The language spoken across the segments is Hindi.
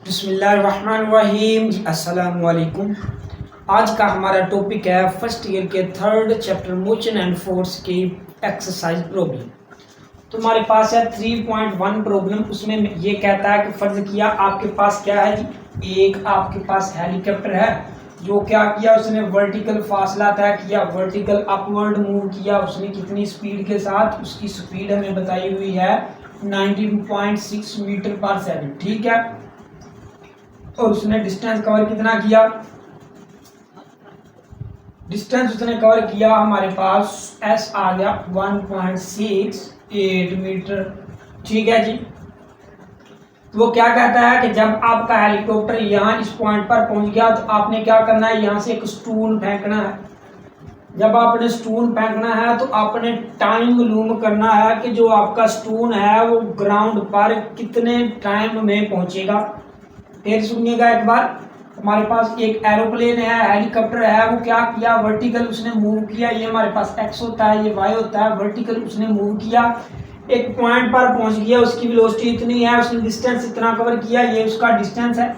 बिस्मिल्लाहिर्रहमानिर्रहीम। अस्सलाम वालेकुम। आज का हमारा टॉपिक है फर्स्ट ईयर के third chapter motion and force की एक्सरसाइज प्रॉब्लम। तो हमारे पास है 3.1 प्रॉब्लम। उसमें ये कहता है कि फर्ज किया आपके पास क्या है जी, एक आपके पास हेलीकॉप्टर है जो क्या किया, उसने वर्टिकल फासला तय किया, वर्टिकल अपवर्ड मूव किया। उसने कितनी स्पीड के साथ, उसकी स्पीड हमें बताई हुई है 19.6 मीटर पर सेकंड, ठीक है। और उसने डिस्टेंस कवर कितना किया, डिस्टेंस उसने कवर किया हमारे पास एस आ गया 1.68 मीटर, ठीक है जी। तो वो क्या कहता है कि जब आपका हेलीकॉप्टर यहाँ इस पॉइंट पर पहुंच गया तो आपने क्या करना है, यहाँ से एक स्टूल फेंकना है। जब आपने स्टून फेंकना है तो आपने टाइम मालूम करना है कि जो आपका स्टून है वो ग्राउंड पर कितने टाइम में पहुंचेगा। फिर सुनिएगा एक बार, हमारे पास एक एरोप्लेन है, हेलीकॉप्टर है, वो क्या किया, वर्टिकल उसने मूव किया। ये हमारे पास एक्स होता है, ये वाई होता है। वर्टिकल उसने मूव किया, एक पॉइंट पर पहुंच गया, उसकी वेलोसिटी इतनी है, उसने डिस्टेंस इतना कवर किया, ये उसका डिस्टेंस है।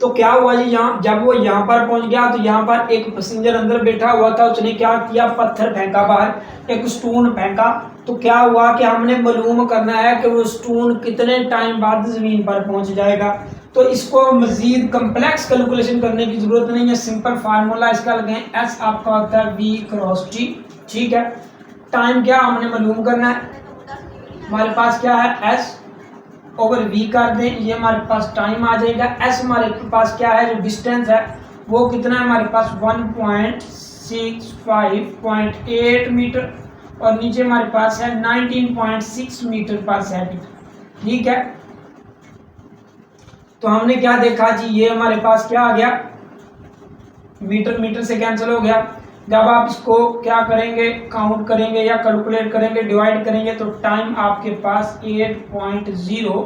तो क्या हुआ जी, यहाँ जब वो यहाँ पर पहुंच गया तो यहाँ पर एक पैसेंजर अंदर बैठा हुआ था, उसने क्या किया, पत्थर फेंका बाहर, एक स्टोन फेंका। तो क्या हुआ कि हमने मालूम करना है कि वो स्टोन कितने टाइम बाद जमीन पर पहुंच जाएगा। तो इसको मजीद कम्प्लेक्स कैलकुलेशन करने की जरूरत नहीं है, सिंपल फार्मूला इसका लगे, एस आपका होता है वी क्रॉस टी, ठीक है। टाइम क्या हमने मालूम करना है, हमारे पास क्या है एस ओवर वी कर दें, ये हमारे पास टाइम आ जाएगा। एस हमारे पास क्या है, जो डिस्टेंस है वो कितना है, हमारे पास 1.65.8 मीटर, और नीचे हमारे पास है 19.6 मीटर पर सेकंड, ठीक है। तो हमने क्या देखा जी, ये हमारे पास क्या आ गया, मीटर मीटर से कैंसिल हो गया। जब आप इसको क्या करेंगे, काउंट करेंगे या कैलकुलेट करेंगे, डिवाइड करेंगे, तो टाइम आपके पास 8.0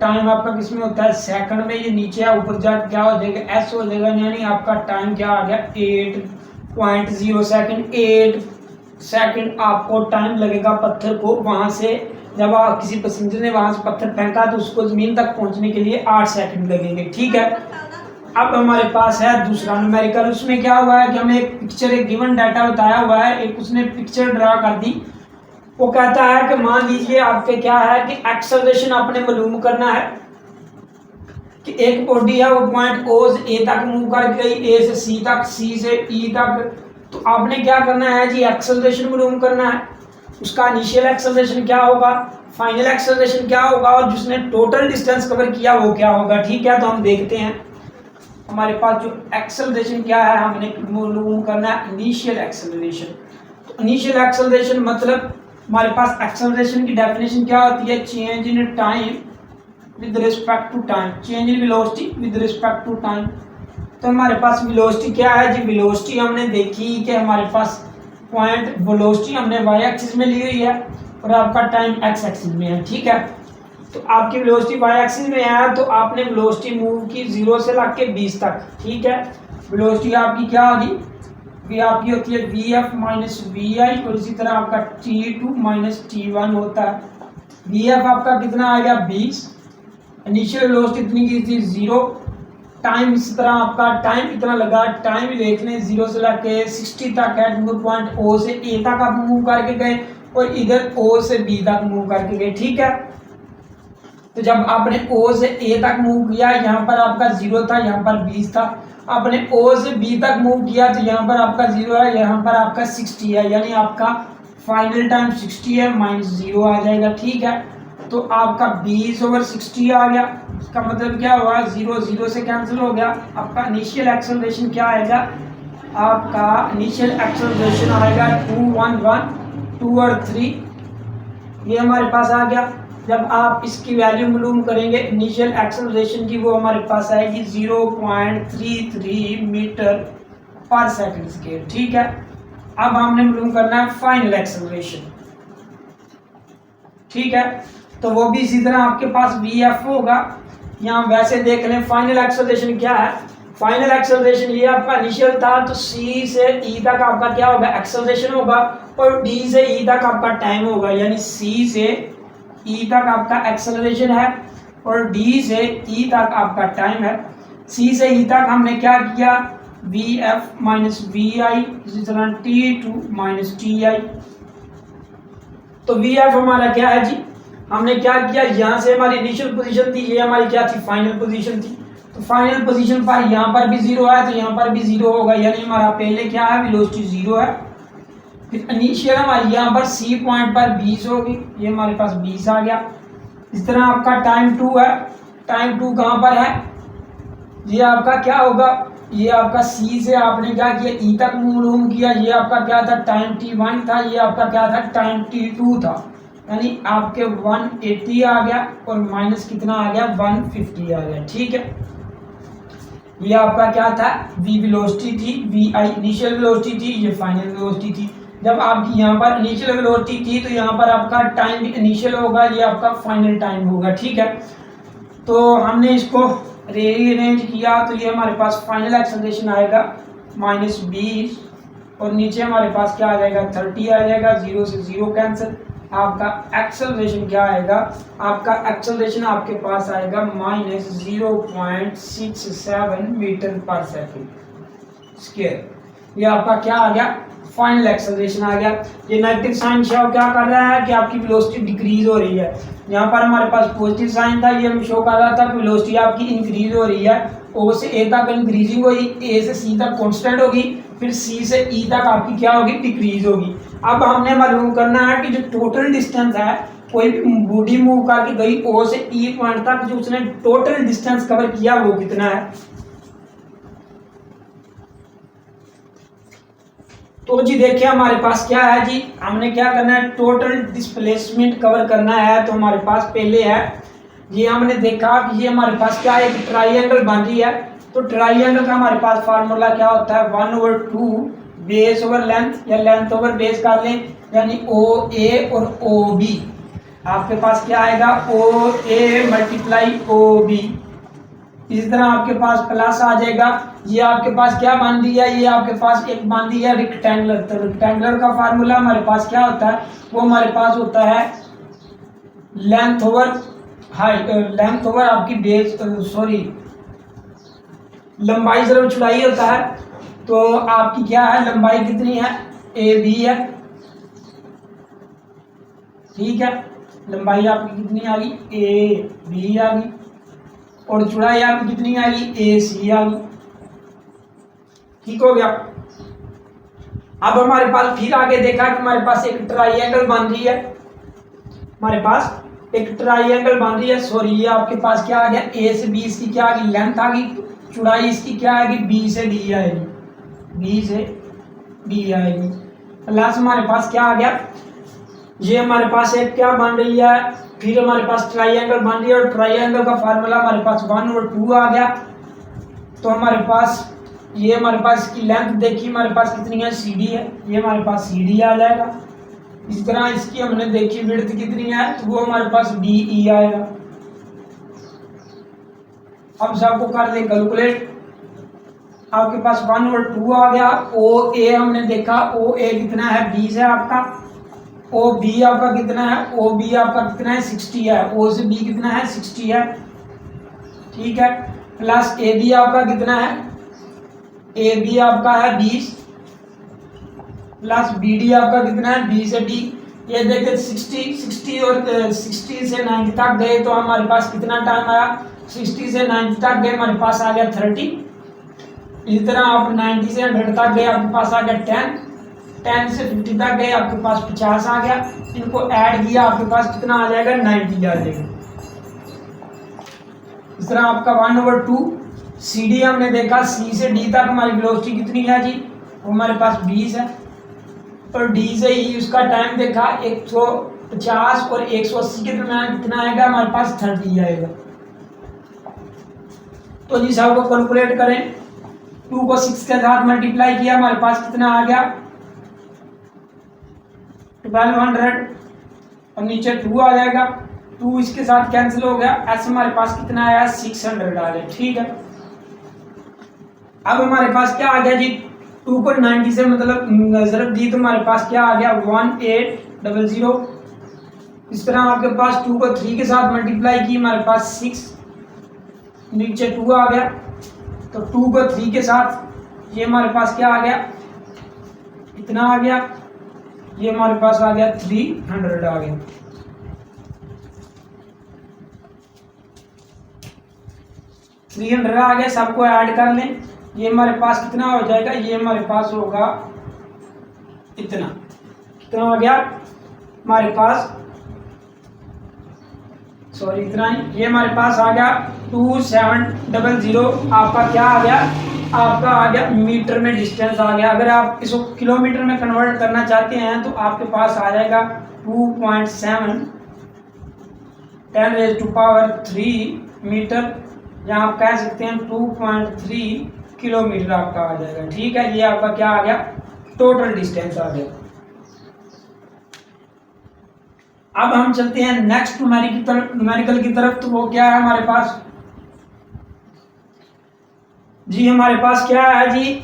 टाइम आपका किसमें होता है, सेकंड में। ये नीचे है, ऊपर जा क्या हो जाएगा, एस हो जाएगा, यानी आपका टाइम क्या आ गया 8.0 सेकंड। 8 सेकंड आपको टाइम लगेगा पत्थर को वहां से, जब आप किसी पैसेंजर ने वहां से पत्थर फेंका तो उसको जमीन तक पहुंचने के लिए 8 सेकंड लगेंगे, ठीक है। अब हमारे पास है दूसरा न्यूमेरिकल। उसमें क्या हुआ है कि हमें एक पिक्चर, एक गिवन डाटा बताया हुआ है, एक उसने पिक्चर ड्रा कर दी। वो कहता है कि मान लीजिए आपके क्या है कि एक्सेलरेशन आपने मालूम करना है कि एक बॉडी है वो पॉइंट ओ से ए तक मूव कर गई, ए से सी तक, सी से ई तक। तो आपने क्या करना है जी, एक्सेलरेशन मालूम करना है। उसका इनिशियल एक्सेलरेशन क्या होगा, फाइनल एक्सेलरेशन क्या होगा, और जिसने टोटल डिस्टेंस कवर किया वो क्या होगा, ठीक है। तो हम देखते हैं हमारे पास जो एक्सेलरेशन क्या है, हमने मालूम करना है इनिशियल एक्सेलरेशन। तो इनिशियल एक्सेलरेशन मतलब हमारे पास एक्सेलरेशन की डेफिनेशन क्या होती है, change in time with respect to time, change in velocity with respect to time. तो हमारे पास वेलोसिटी क्या है जी, वेलोसिटी हमने देखी कि हमारे पास पॉइंट वेलोसिटी हमने वाई एक्सिस में ली हुई है और आपका टाइम एक्स एक्सिस में है, ठीक है। तो आपकी वेलोसिटी वाई एक्सिस में है तो आपने वेलोसिटी मूव की 0 से लेके 20 तक, ठीक है। वेलोसिटी आपकी क्या होगी, वी आपकी होती है वी एफ माइनस वी आई, और इसी तरह आपका T2 माइनस T1 होता है। वी एफ आपका कितना आ गया 20, इनिशियल वेलोसिटी इतनी की थी 0, टाइम इस तरह आपका टाइम कितना लगा, टाइम देख लें 0 से लेके 60 तक है, पॉइंट ओ से ए तक आप मूव करके गए और इधर ओ से बी तक मूव करके गए, ठीक है। तो जब आपने ओ से ए तक मूव किया, यहाँ पर आपका 0 था, यहाँ पर 20 था। आपने ओ से बी तक मूव किया तो यहाँ पर आपका 0 है, यहाँ पर आपका 60 है, यानी आपका फाइनल टाइम 60 है, माइनस 0 आ जाएगा, ठीक है। तो आपका 20/60 आ गया। इसका मतलब क्या हुआ, 0 0 से कैंसिल हो गया। आपका इनिशियल एक्सेलरेशन क्या आएगा, आपका इनिशियल एक्सेलरेशन आएगा 2 1 1 2 और 3, ये हमारे पास आ गया। जब आप इसकी वैल्यू मालूम करेंगे इनिशियल एक्सेलरेशन की, वो हमारे पास आएगी 0.33 मीटर पर सेकंड स्क्वायर, ठीक है। अब हमने मालूम करना है फाइनल एक्सेलरेशन, ठीक है। तो वो भी इसी तरह आपके पास वी एफ होगा। यहाँ वैसे देख लें फाइनल एक्सेलरेशन क्या है, फाइनल एक्सेलरेशन ये आपका इनिशियल था, तो सी से ई तक आपका क्या होगा, एक्सेलरेशन होगा, और डी से ई तक आपका टाइम होगा, यानी सी से ई तक आपका एक्सेलरेशन है और डी से ई तक आपका टाइम है। सी से ई तक हमने क्या किया, V F minus V I इसी तरह T two minus T I. तो वी एफ हमारा क्या है जी, हमने क्या किया, यहाँ से हमारी इनिशियल पोजीशन थी, ये हमारी क्या थी, फाइनल पोजीशन थी। तो फाइनल पोजीशन पर यहाँ पर भी जीरो है तो यहाँ पर भी जीरो होगा, यानी हमारा पहले क्या है, वेलोसिटी जीरो है। फिर इनिशियल हमारी यहाँ पर सी पॉइंट पर 20 होगी, ये हमारे पास 20 आ गया। इस तरह आपका टाइम 2 है, टाइम 2 कहाँ पर है, ये आपका क्या होगा, ये आपका सी से आपने क्या किया, ई तक मूव किया, ये आपका क्या था, टाइम t1 था, ये आपका क्या था, टाइम t2 था, यानी आपके 180 आ गया और माइनस कितना आ गया, 150 आ गया। ठीक है, ये आपका क्या था, v वेलोसिटी थी, vi इनिशियल वेलोसिटी थी, ये फाइनल वेलोसिटी थी। जब आपकी यहाँ पर इनिशियल वेलोसिटी थी तो यहाँ पर आपका टाइम भी इनिशियल होगा, ये आपका फाइनल टाइम होगा। ठीक है, तो हमने इसको रीअरेंज किया तो ये हमारे पास फाइनल एक्सेलरेशन आएगा -20 और नीचे हमारे पास क्या आ जाएगा, 30 आ जाएगा, 0 से 0 कैंसिल। आपका एक्सेलरेशन क्या आएगा, आपका एक्सेलरेशन आपके पास आएगा -0.67 मीटर पर सेकेंड स्क्वायर। ये आपका क्या आ गया, फाइनल एक्सेलरेशन आ गया। ये नेगेटिव साइन शो क्या कर रहा है कि आपकी वेलोसिटी डिक्रीज हो रही है। यहाँ पर हमारे पास पॉजिटिव साइन था, ये हम शो कर रहा था कि वेलोसिटी आपकी इंक्रीज हो रही है। ओ से ए तक इंक्रीजिंग होगी, ए से सी तक कांस्टेंट होगी, फिर सी से ई तक आपकी क्या होगी, डिक्रीज होगी। अब हमने मालूम करना है कि जो टोटल डिस्टेंस है, कोई भी बॉडी मूव करके गई ओ से ई पॉइंट तक, जो उसने टोटल डिस्टेंस कवर किया वो कितना है। तो जी देखिए हमारे पास क्या है जी, हमने क्या करना है, टोटल डिस्प्लेसमेंट कवर करना है। तो हमारे पास पहले है, ये हमने देखा कि ये हमारे पास क्या है, एक ट्राइंगल बन रही है। तो ट्राइंगल का हमारे पास फार्मूला क्या होता है, 1/2 बेस ओवर लेंथ या लेंथ ओवर बेस कर लें, यानी ओ ए और ओ बी। आपके पास क्या आएगा, ओ ए मल्टीप्लाई ओ बी। इसी तरह आपके पास प्लस आ जाएगा। ये आपके पास क्या बन रही है, ये आपके पास एक बन रही है रेक्टेंगुलर। तो रेक्टेंगुलर का फार्मूला हमारे पास क्या होता है, वो हमारे पास होता है length over height, length over आपकी बेस, सॉरी लंबाई जरूर चौड़ाई होता है। तो आपकी क्या है, लंबाई कितनी है, ए बी है। ठीक है, लंबाई आपकी कितनी आ गई, ए बी आ गई, और चौड़ाई आपकी कितनी आ गई, ए सी आ गई। ठीक हो गया। अब हमारे पास फिर आगे देखा कि हमारे पास एक ट्राइंगल बन रही है, हमारे पास एक ट्राइंगल बन रही है। सॉरी, ये आपके पास क्या आ गया, ए से बी इसकी क्या आ गई, लेंथ आ गई, चौड़ाई इसकी क्या आएगी, बी से डी आएगी, बी से डी आएगी। प्लस हमारे पास क्या आ गया, ये हमारे पास एक क्या बन रही है, फिर हमारे पास ट्राइंगल बन रही है, और ट्राइंगल का फार्मूला हमारे पास 1/2 आ गया। तो हमारे पास ये हमारे पास इसकी लेंथ देखी हमारे पास कितनी है, सी डी है, ये हमारे पास सी डी आ जाएगा। इस तरह इसकी हमने देखी विड्थ कितनी है, तो वो हमारे पास डी ई आएगा। अब सबको कर दें कैलकुलेट। आपके पास 1/2 आ गया। ओ ए हमने देखा, ओ ए कितना है, 20 है आपका। ओ बी आपका कितना है, ओ बी आपका कितना है, 60 है। ओ से बी कितना है, 60 है। ठीक है, प्लस ए बी आपका कितना है, ए बी आपका है 20, प्लस बी डी आपका कितना है, बी से डी। ये देखिए 60 और 60 से 90 तक गए तो हमारे पास कितना टाइम आया, 60 से 90 तक गए हमारे पास आ गया 30। इसी तरह आप 90 से 100 तक गए आपके पास आ गया 10, 10 से 50 तक गए आपके पास 50 आ गया। इनको ऐड किया आपके पास कितना आ जाएगा, 90 आ जाएगा। इस तरह आपका 1/2 सी डी हमने देखा, सी से डी तक हमारी वेलोसिटी कितनी है जी, वो हमारे पास 20 है। और डी से ही उसका टाइम देखा 150 और 180 के दरम्यान कितना आएगा, हमारे पास 30 आएगा। तो जी सब को कैलकुलेट करें, 2 को 6 के साथ मल्टीप्लाई किया हमारे पास कितना आ गया, 1200, और नीचे 2 आ जाएगा, 2 इसके साथ कैंसिल हो गया। ऐसे हमारे पास कितना आया, 600 आ गया। ठीक है, अब हमारे पास क्या आ गया जी, 2 को 90 से मतलब ज़रब दी तो हमारे पास क्या आ गया, 1800, इस तरह आपके पास 2 को 3 के साथ मल्टीप्लाई की, हमारे पास 6, नीचे 2 आ गया, तो 2 को 3 के साथ ये हमारे पास क्या आ गया, इतना आ गया, ये हमारे पास आ गया 300 आ गया। आ गया, सबको ऐड कर लें, ये हमारे पास कितना हो जाएगा, ये हमारे पास होगा इतना, कितना हो गया हमारे पास, सॉरी इतना ही, ये हमारे पास आ गया 2700। आपका क्या आ गया, आपका आ गया मीटर में डिस्टेंस आ गया। अगर आप इसको किलोमीटर में कन्वर्ट करना चाहते हैं तो आपके पास आ जाएगा 2.7 10⁻³ मीटर, या आप कह सकते हैं 2.3 किलोमीटर आपका आ जाएगा। ठीक है, ये आपका क्या आ गया, टोटल डिस्टेंस आ गया। अब हम चलते हैं नेक्स्ट न्यूमेरिकल की तरफ, तो वो क्या है हमारे पास जी, हमारे पास क्या है जी,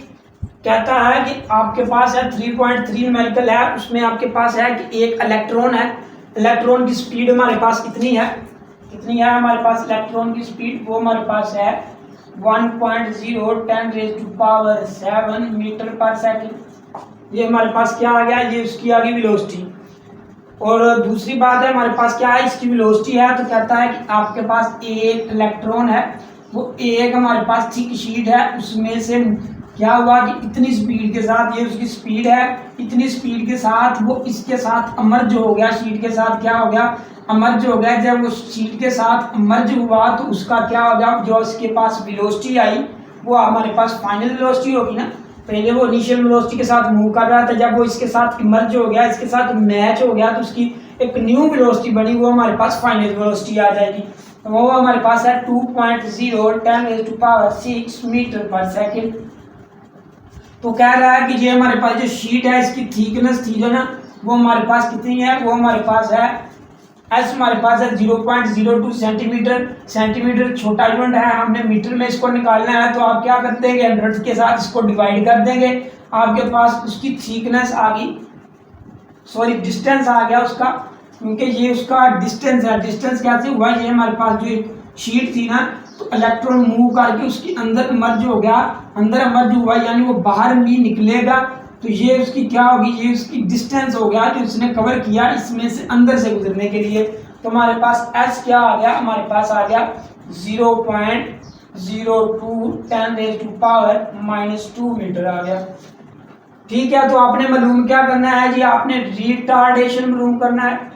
कहता है कि आपके पास है 3.3 न्यूमेरिकल है, उसमें आपके पास है कि एक इलेक्ट्रॉन है, इलेक्ट्रॉन की स्पीड हमारे पास कितनी है, कितनी है हमारे पास इलेक्ट्रॉन की स्पीड, वो हमारे पास है 1.0 10⁻⁷ मीटर पर सेकंड। ये हमारे पास क्या आ गया, ये उसकी आ गई वेलोसिटी। और दूसरी बात है हमारे पास क्या है, इसकी वेलोसिटी है, तो कहता है कि आपके पास एक इलेक्ट्रॉन है, वो एक हमारे पास थिक शीट है, उसमें से क्या हुआ कि इतनी स्पीड के साथ, ये उसकी स्पीड है, इतनी स्पीड के साथ वो इसके साथ अमर्ज हो गया, शीट के साथ क्या हो गया, अमर्ज हो गया। जब वो शीट के साथ अमर्ज हुआ तो उसका क्या हो गया, जो उसके पास वेलोसिटी आई वो हमारे पास फाइनल वेलोसिटी होगी ना, पहले वो इनिशियल वेलोसिटी के साथ मूव कर रहा था, जब वो इसके साथ इमर्ज हो गया, इसके साथ मैच हो गया, तो उसकी एक न्यू वेलोसिटी बनी, वो हमारे पास फाइनल वेलोसिटी आ जाएगी। तो वो हमारे पास है 2.0 10⁻⁶ मीटर पर सेकंड। तो कह रहा है कि ये हमारे पास जो शीट है इसकी थिकनेस थी जो ना, वो हमारे पास कितनी है, वो हमारे पास है एस, हमारे पास है 0.02 सेंटीमीटर। सेंटीमीटर छोटा यूनिट है, हमने मीटर में इसको निकालना है, तो आप क्या कर देंगे, 100 के साथ इसको डिवाइड कर देंगे, आपके पास उसकी थिकनेस आ गई, सॉरी डिस्टेंस आ गया उसका, क्योंकि ये उसका डिस्टेंस है। डिस्टेंस कैसे हुआ, ये हमारे पास जो एक शीट थी ना, तो इलेक्ट्रॉन मूव करके उसके अंदर मर्ज हो गया, अंदर मर्ज हुआ यानी वो बाहर भी निकलेगा, तो ये उसकी क्या होगी, ये उसकी डिस्टेंस हो गया जो उसने कवर किया इसमें से अंदर से गुजरने के लिए। तो हमारे पास एस क्या आ गया, हमारे पास आ गया 0.02 10⁻⁻² मीटर आ गया। ठीक है, तो आपने मालूम क्या करना है जी, आपने रिटार्डेशन मालूम करना है,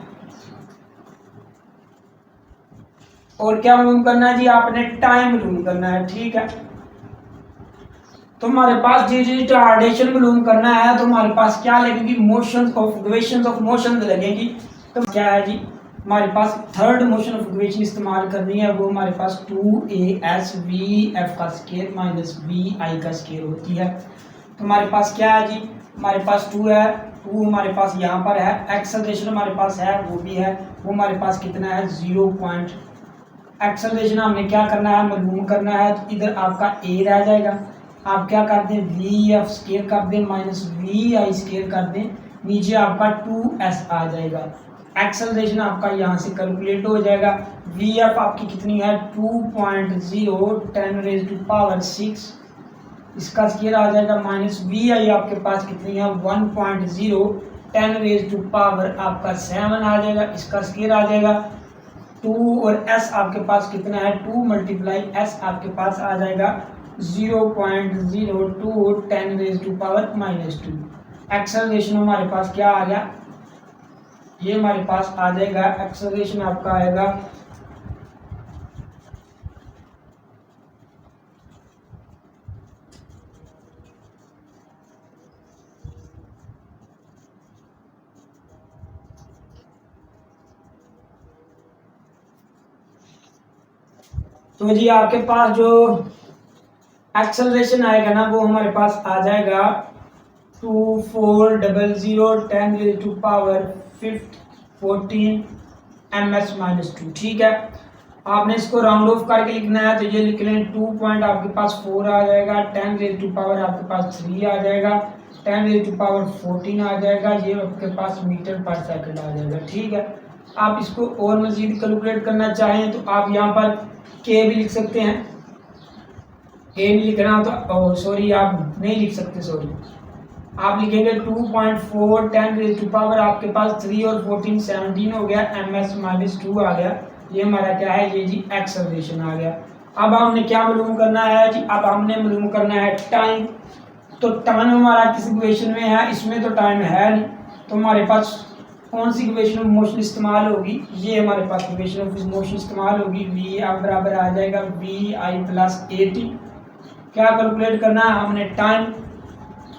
और क्या मालूम करना है जी, आपने टाइम मालूम करना है। ठीक है, तो हमारे पास जी रिटार्डेशन मालूम करना है, तो हमारे पास क्या लगेगी, motion of equations of motion लगेगी। तो क्या है जी, हमारे पास थर्ड मोशन ऑफ इक्वेशन इस्तेमाल करनी है, वो हमारे पास 2ASVF का स्क्वायर माइनस VI का स्क्वायर होती है। तो हमारे पास क्या है जी, हमारे पास 2 है, 2 हमारे पास यहाँ पर है, एक्सेलरेशन हमारे पास है वो भी है, वो हमारे पास कितना है 0 पॉइंट, एक्सेलरेशन हमने क्या करना है, मालूम करना है, तो इधर आपका A रह जाएगा, आप क्या कर दें VF स्क्वायर कर दें माइनस VI स्क्वायर कर दें, नीचे आपका 2S आ जाएगा। एक्सेलरेशन आपका यहाँ से कैलकुलेट हो जाएगा, VF आपकी कितनी है 2.0 10⁻⁶, इसका स्क्वायर आ जाएगा, माइनस VI आपके पास कितनी है 1.0 10⁻⁷ आपका 7 आ जाएगा, इसका स्क्वायर आ जाएगा 2, और S आपके पास कितना है 2 मल्टीप्लाई S आपके पास आ जाएगा 0.02 10⁻⁻²। एक्सेलरेशन हमारे पास क्या आ गया, ये हमारे पास आ जाएगा, एक्सेलरेशन आपका आएगा तो जी आपके पास जो एक्सेलरेशन आएगा ना, वो हमारे पास आ जाएगा 2400 10⁻14 ms-2। ठीक है, आपने इसको राउंड ऑफ करके लिखना है, तो ये लिख लें 2 पॉइंट आपके पास 4 आ जाएगा, 10⁻⁴ आपके पास 3 आ जाएगा, 10⁻14 आ जाएगा, ये आपके पास मीटर पर सेकंड आ जाएगा। ठीक है, आप इसको और मजीद कैलकुलेट करना चाहें तो आप यहाँ पर के भी लिख सकते हैं, के नहीं लिखना तो सॉरी आप नहीं लिख सकते, सॉरी आप लिखेंगे 2.4 10 रेज़ टू पावर आपके पास 3 और 14 17 हो गया, ms-2 आ गया। ये हमारा क्या है, ये जी एक्सेलरेशन आ गया। अब हमने क्या मालूम करना है जी, अब हमने मालूम करना है टाइम। तो टाइम हमारा किस इक्वेशन में है, इसमें तो टाइम है नहीं, तो हमारे पास कौन सी इक्वेशन ऑफ मोशन इस्तेमाल होगी, ये हमारे पास इक्वेशन ऑफ मोशन इस्तेमाल होगी। वी आप बराबर आ जाएगा V I plus A T. क्या कैलकुलेट करना है हमने, टाइम।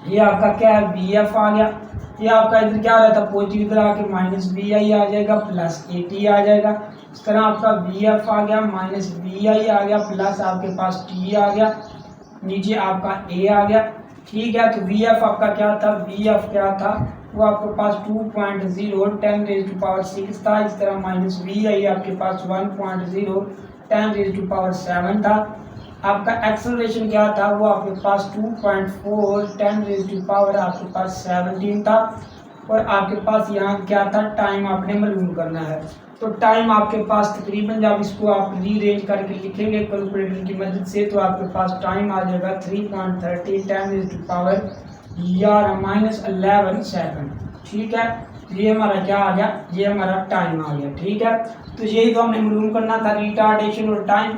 ये आपका क्या है, वी एफ आ गया। ये आपका इधर क्या रहता है, पॉजिटिव इधर आके माइनस वी आई आ जाएगा प्लस ए टी आ जाएगा। इस तरह आपका वी एफ आ गया माइनस वी आई आ गया प्लस आपके पास टी आ गया, नीचे आपका ए आ गया। ठीक है, तो वी एफ आपका क्या था, वी एफ क्या था, वो आपके पास 2.0 10 रेज़ टू पावर 6 था। इस तरह माइनस वी आई आपके पास 1.0 10 रेज़ टू पावर 7 था। आपका एक्सेलरेशन क्या था, वो आपके पास 2.4 10 रेज़ टू पावर आपके पास 17 था। और आपके पास यहाँ क्या था, टाइम आपने मालूम करना है। तो टाइम आपके पास तकरीबन जब इसको आप रीअरेंज करके लिखेंगे कैलकुलेटर की मदद से, तो आपके पास टाइम आ जाएगा 3.30 10 रेज़ टू पावर -11 सेकंड। ठीक है, ये हमारा क्या आ गया, ये हमारा टाइम आ गया। ठीक है, तो यही तो हमने मालूम करना था, रिटार्डेशन और टाइम।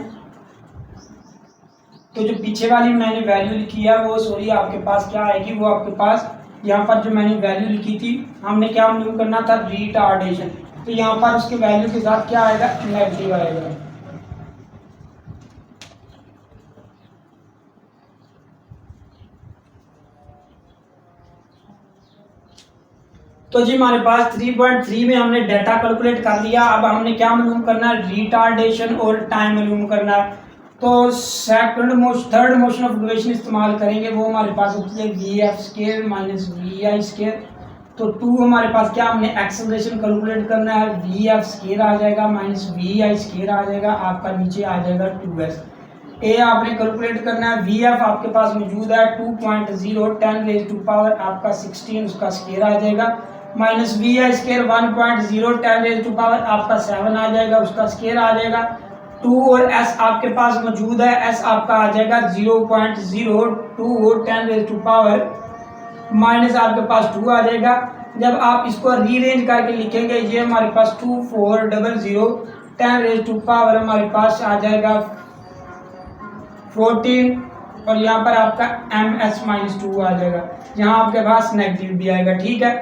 तो जो पीछे वाली मैंने वैल्यू लिखी है वो सॉरी आपके पास क्या आएगी, वो आपके पास यहाँ पर जो मैंने वैल्यू लिखी थी, हमने क्या मालूम करना था, रिटार्डेशन। तो यहाँ पर उसके वैल्यू के साथ क्या आएगा, नेगेटिव आएगा। तो जी हमारे पास 3.3 में हमने डाटा कैलकुलेट कर लिया। अब हमने क्या मालूम करना है, रिटार्डेशन और टाइम मालूम करना है। तो थर्ड मोशन ऑफ इक्वेशन इस्तेमाल करेंगे, वो हमारे पास होती है V F square minus V I square. तो 2 हमारे पास क्या, हमने एक्सेलरेशन कैलकुलेट करना है, वी एफ स्केयर आ जाएगा माइनस वी आई स्केयर आ जाएगा, आपका नीचे आ जाएगा 2s। ए आपने कैलकुलेट करना है, वी एफ आपके पास मौजूद है 2.0 10 रेज़ टू पावर आपका 16 उसका स्केयर आ जाएगा, minus V I square 1.0 10 raise to power आपका 7 आ जाएगा, उसका स्केयर आ जाएगा। 2 और s आपके पास मौजूद है, s आपका आ जाएगा 0.02 10 रेज़ टू पावर माइनस आपके पास 2 आ जाएगा। जब आप इसको रीअरेंज करके लिखेंगे, ये हमारे पास 2400 10 रेज़ टू पावर हमारे पास आ जाएगा 14 और यहाँ पर आपका ms-2 आ जाएगा, यहाँ आपके पास नेगेटिव भी आएगा। ठीक है,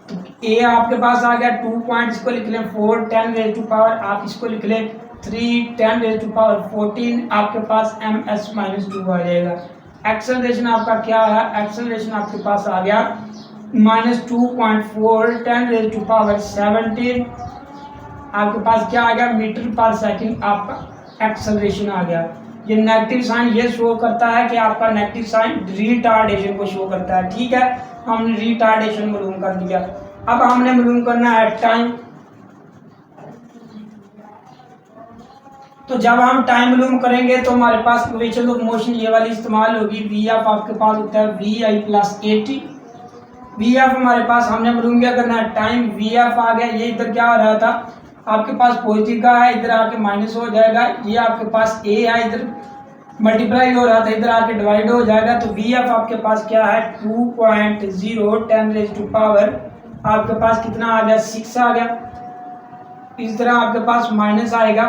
तो ए आपके पास आ गया 2 पॉइंट, इसको लिख लें 4 10 रेज़ टू पावर, आप इसको लिख लें 3 10 रेज़ टू पावर 14, आपके पास ms-2 आ जाएगा। एक्सेलरेशन आपका क्या है, एक्सेलरेशन आपके पास आ गया -2.4 10 रेज़ टू पावर 17, आपके पास क्या आ गया, मीटर पर सेकंड आपका एक्सेलरेशन आ गया। ये नेगेटिव साइन ये शो करता है कि आपका नेगेटिव साइन रिटार्डेशन को शो करता है। ठीक है, हमने रिटार्डेशन मालूम कर दिया। अब हमने मालूम करना है टाइम। तो जब हम टाइम मालूम करेंगे तो हमारे पास इक्वेशन ऑफ मोशन ये वाली इस्तेमाल होगी, वी एफ आपके पास होता है V I plus A T. V F हमारे पास हमने मालूम क्या करना है, टाइम। वी एफ आ गया, ये इधर क्या हो रहा था, आपके पास पॉजिटिव का है, इधर आके माइनस हो जाएगा। ये आपके पास ए है, इधर मल्टीप्लाई हो रहा था, इधर आके डिवाइड हो जाएगा। तो वी एफ आपके पास क्या है 2.0 10 रेज़ टू पावर आपके पास कितना आ गया, 6 आ गया। इस तरह आपके पास माइनस आएगा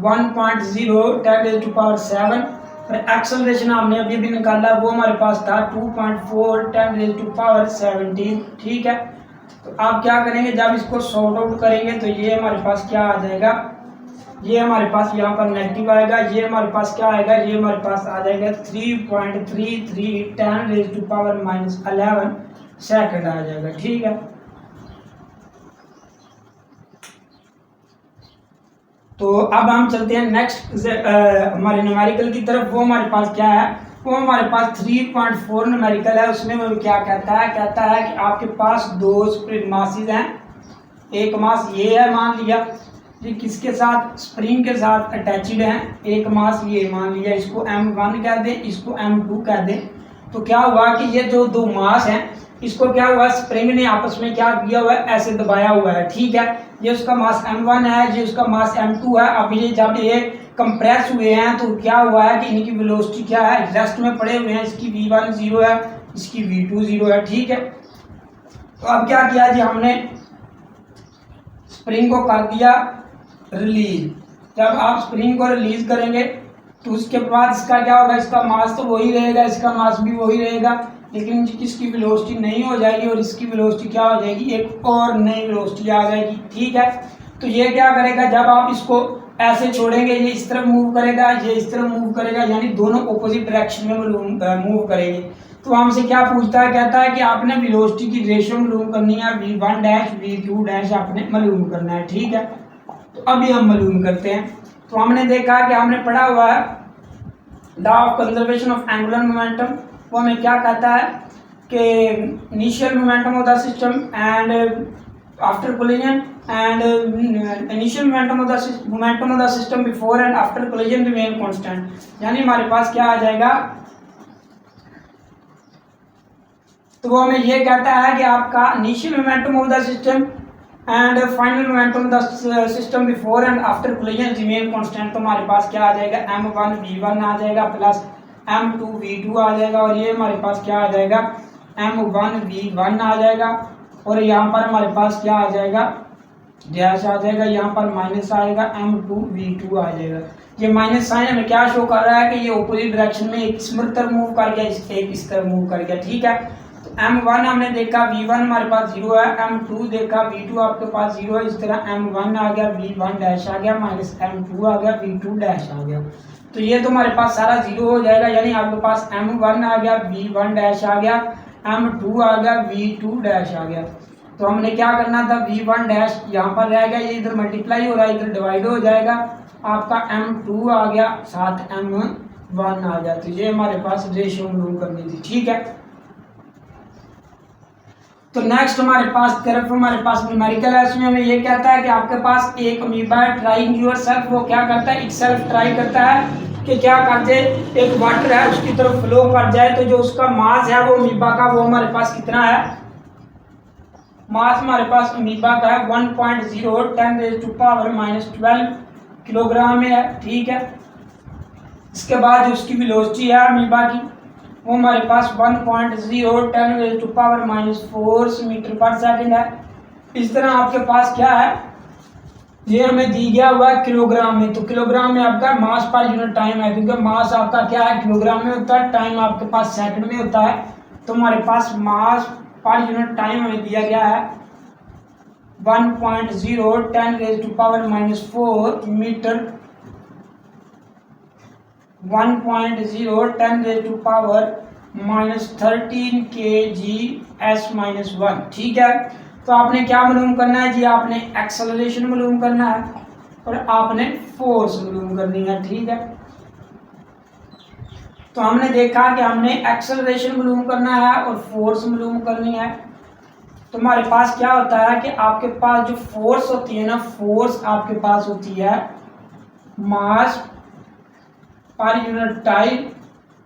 1.0 10 रेज़ टू पावर 7 और एक्सेलरेशन हमने अभी भी निकाला, वो हमारे पास था 2.4 10 रेज़ टू पावर 17। ठीक है, तो आप क्या करेंगे, जब इसको सॉर्ट आउट करेंगे तो ये हमारे पास क्या आ जाएगा, ये हमारे पास यहाँ पर नेगेटिव आएगा, ये हमारे पास क्या आएगा, ये हमारे पास आ जाएगा 3.33 10 रेज़ टू पावर -11 सेकंड आ जाएगा। ठीक है, तो अब हम चलते हैं नेक्स्ट हमारे न्यूमेरिकल की तरफ। वो हमारे पास क्या है, वो हमारे पास 3.4 न्यूमेरिकल है। उसमें वो क्या कहता है, कहता है कि आपके पास दो स्प्रिंग मासेस हैं, एक मास ये है मान लिया, ये किसके साथ, स्प्रिंग के साथ अटैचड है। एक मास ये मान लिया, इसको m1 कह दें, इसको m2 कह दें। तो क्या हुआ कि ये जो दो मास हैं इसको क्या हुआ, स्प्रिंग ने आपस में क्या किया हुआ है, ऐसे दबाया हुआ है, ठीक है। ये उसका मास m1 है, ये उसका मास m2 है। अब ये जब ये कंप्रेस हुए हैं तो क्या हुआ है कि इनकी वेलोसिटी क्या है, रेस्ट में पड़े हुए हैं। इसकी v1 0 है, इसकी v2 0 है, ठीक है। तो अब क्या किया जी, हमने स्प्रिंग को कर दिया रिलीज। जब आप स्प्रिंग को रिलीज करेंगे तो उसके बाद इसका क्या होगा, इसका मास तो वही रहेगा, इसका मास भी वही रहेगा, लेकिन इसकी वेलोसिटी नहीं हो जाएगी और इसकी वेलोसिटी क्या हो जाएगी, एक और नई वेलोसिटी आ जाएगी, ठीक है। तो ये क्या करेगा, जब आप इसको ऐसे छोड़ेंगे ये इस तरफ मूव करेगा, ये इस तरफ मूव करेगा, यानी दोनों ऑपोजिट डायरेक्शन में मूव करेंगे। तो हमसे क्या पूछता है, कहता है कि आपने वेलोसिटी की रेशियो मालूम करनी है, v1 डैश v2 डैश आपने मालूम करना है, ठीक है। तो अभी हम मालूम करते हैं। तो हमने देखा कि हमने पढ़ा हुआ है law of conservation of angular momentum. वो हमें क्या कहता है कि initial momentum of the system and after collision and initial momentum of the system before and after collision remain constant. यानी हमारे पास क्या आ जाएगा, तो वो हमें ये कहता है कि आपका initial momentum of the system and final momentum of the system before and after collision remain constant. तो हमारे पास क्या आ जाएगा, m1 v1 आ जाएगा प्लस m2 v2 आ जाएगा, और ये हमारे पास क्या आ जाएगा, m1 v1 आ जाएगा, और यहाँ पर हमारे पास क्या आ जाएगा, डैश आ जाएगा, यहाँ पर माइनस आएगा, m2 v2 आ जाएगा। ये माइनस साइन हमें क्या शो कर रहा है कि ये ऑपोजिट डायरेक्शन में एक इस तरफ मूव कर गया, एक इस तरफ मूव कर गया, ठीक है। तो m1 हमने देखा v1 हमारे पास 0 है, m2 देखा v2 आपके पास 0 है, इस तरह m1 आ गया, v1 डैश आ गया, माइनस m2 आ गया, v2 डैश आ गया। तो ये तो हमारे पास सारा 0 हो जाएगा, यानी आपके पास m1 आ गया, v1 डैश आ गया, m2 आ गया, v2 डैश आ गया। तो हमने क्या करना था, v1 डैश यहाँ पर रह गया, ये इधर मल्टीप्लाई हो रहा है, इधर डिवाइड हो जाएगा, आपका m2 आ गया साथ m1 आ गया। तो ये हमारे पास रेशियो मालूम करनी थी, ठीक है। तो नेक्स्ट हमारे पास तरफ हमारे पास न्यूमेरिकल है, इसमें हमें ये कहता है कि आपके पास एक अमीबा है, ट्राइंग योरसेल्फ। वो क्या करता है, इटसेल्फ ट्राई करता है कि क्या कर दे, एक वाटर है उसकी तरफ फ्लो कर जाए, तो जो उसका मास है वो अमीबा का, वो हमारे पास कितना है, मास हमारे पास अमीबा का है 1.0 10⁻⁻12 किलोग्राम में है, ठीक है। इसके बाद जो उसकी वेलोसिटी है अमीबा की, वो हमारे पास 1.0 10⁻⁻4 मीटर पर सेकंड है। इस तरह आपके पास क्या है, ये हमें दी गया हुआ है किलोग्राम में। तो किलोग्राम में आपका मास पर यूनिट टाइम है, क्योंकि मास आपका क्या है, किलोग्राम में होता है, टाइम आपके पास सेकंड में होता है। तो हमारे पास मास पर यूनिट टाइम हमें दिया गया है 1.0 10⁻⁻4 मीटर, 1.0 10⁻⁻13 kgs-1, ठीक है। तो आपने क्या मालूम करना है जी, आपने एक्सेलरेशन मालूम करना है और आपने फोर्स मालूम करनी है, ठीक है। तो हमने देखा कि हमने एक्सेलरेशन मालूम करना है और फोर्स मालूम करनी है। तो हमारे पास क्या होता है कि आपके पास जो फोर्स होती है ना, फोर्स आपके पास होती है मास पर यूनिट टाइम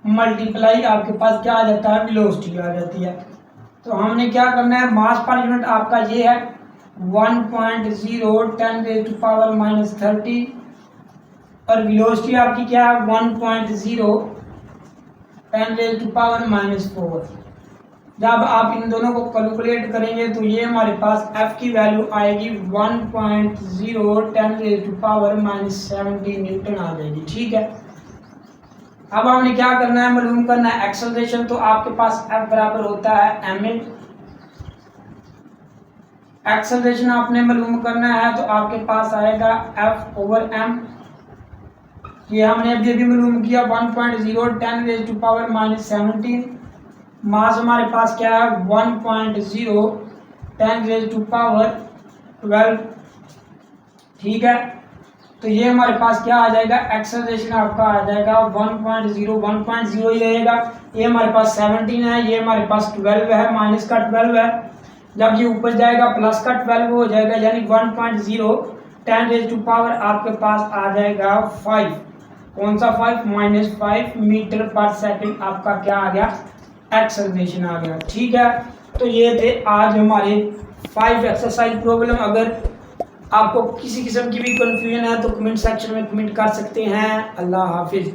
मल्टीप्लाई आपके पास क्या आ जाता है, वेलोसिटी आ जाती है। तो हमने क्या करना है, मास पर यूनिट आपका ये है 1.0 10⁻⁻30 और वेलोसिटी आपकी क्या है 1.0 10⁻⁻4। जब आप इन दोनों को कैलकुलेट करेंगे तो ये हमारे पास f की वैल्यू आएगी 1.0 10⁻⁻17 न्यूटन आ जाएगी, ठीक है। अब हमने क्या करना है, मालूम करना है एक्सेलरेशन। तो आपके पास f बराबर होता है ma। एक्सेलरेशन आपने मालूम करना है तो आपके पास आएगा f/m। ये हमने अभी अभी मालूम किया 1.0 10⁻⁻17। मास हमारे पास क्या है 1.0 10⁻12, ठीक है। तो ये हमारे पास क्या आ जाएगा, एक्सेलरेशन आपका आ जाएगा 1.0 ही रहेगा। ये हमारे पास 17 है, ये हमारे पास 12 है, माइनस का 12 है। जब ये ऊपर जाएगा प्लस का 12 हो जाएगा, यानी 1.0 10⁻⁻ आपके पास आ जाएगा 5। कौन सा 5, -5 मीटर पर सेकंड आपका क्या आ गया, एक्सेलरेशन आ गया, ठीक है। तो ये थे आज हमारे 5 एक्सरसाइज प्रॉब्लम। अगर आपको किसी किस्म की भी कन्फ्यूजन है तो कमेंट सेक्शन में कमेंट कर सकते हैं। अल्लाह हाफिज़।